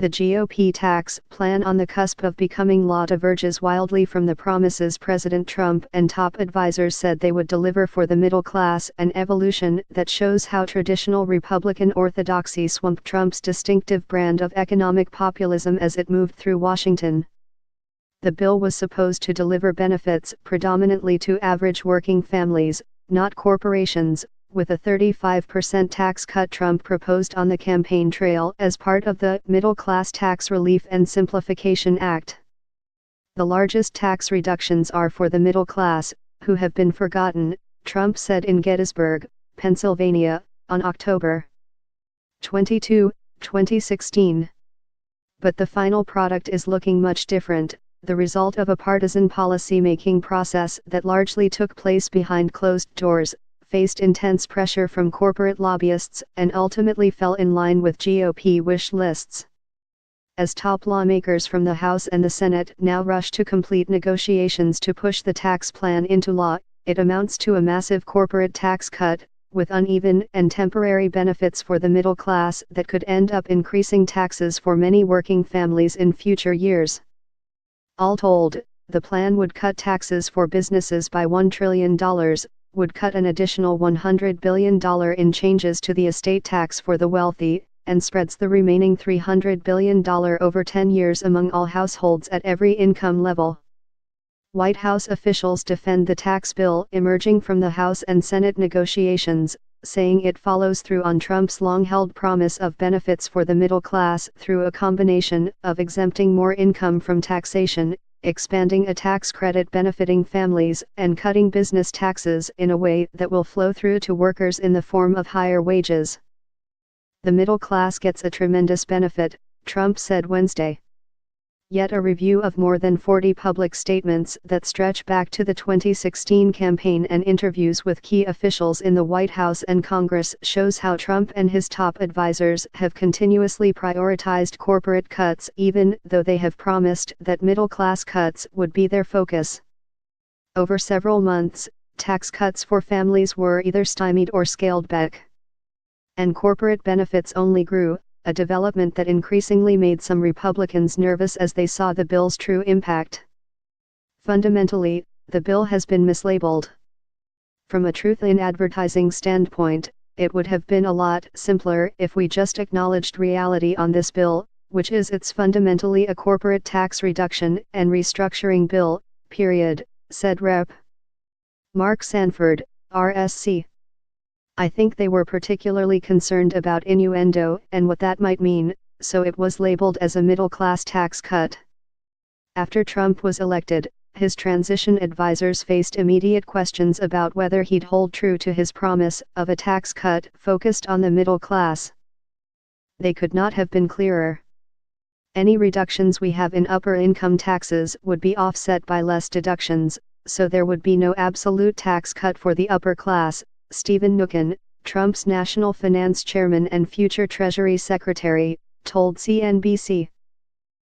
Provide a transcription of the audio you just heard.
The GOP tax plan on the cusp of becoming law diverges wildly from the promises President Trump and top advisors said they would deliver for the middle class, an evolution that shows how traditional Republican orthodoxy swamped Trump's distinctive brand of economic populism as it moved through Washington. The bill was supposed to deliver benefits predominantly to average working families, not corporations, with a 35% tax cut Trump proposed on the campaign trail as part of the Middle Class Tax Relief and Simplification Act. The largest tax reductions are for the middle class, who have been forgotten, Trump said in Gettysburg, Pennsylvania, on October 22, 2016. But the final product is looking much different, the result of a partisan policy-making process that largely took place behind closed doors, faced intense pressure from corporate lobbyists, and ultimately fell in line with GOP wish lists. As top lawmakers from the House and the Senate now rush to complete negotiations to push the tax plan into law, it amounts to a massive corporate tax cut, with uneven and temporary benefits for the middle class that could end up increasing taxes for many working families in future years. All told, the plan would cut taxes for businesses by $1 trillion, would cut an additional $100 billion in changes to the estate tax for the wealthy, and spreads the remaining $300 billion over 10 years among all households at every income level. White House officials defend the tax bill emerging from the House and Senate negotiations, saying it follows through on Trump's long-held promise of benefits for the middle class through a combination of exempting more income from taxation, expanding a tax credit benefiting families, and cutting business taxes in a way that will flow through to workers in the form of higher wages. The middle class gets a tremendous benefit, Trump said Wednesday. Yet a review of more than 40 public statements that stretch back to the 2016 campaign and interviews with key officials in the White House and Congress shows how Trump and his top advisors have continuously prioritized corporate cuts even though they have promised that middle-class cuts would be their focus. Over several months, tax cuts for families were either stymied or scaled back. And corporate benefits only grew, a development that increasingly made some Republicans nervous as they saw the bill's true impact. Fundamentally, the bill has been mislabeled. From a truth in advertising standpoint, it would have been a lot simpler if we just acknowledged reality on this bill, which is it's fundamentally a corporate tax reduction and restructuring bill, period, said Rep. Mark Sanford, RSC. I think they were particularly concerned about innuendo and what that might mean, so it was labeled as a middle-class tax cut. After Trump was elected, his transition advisors faced immediate questions about whether he'd hold true to his promise of a tax cut focused on the middle class. They could not have been clearer. Any reductions we have in upper income taxes would be offset by less deductions, so there would be no absolute tax cut for the upper class, Stephen Mnuchin, Trump's national finance chairman and future Treasury Secretary, told CNBC.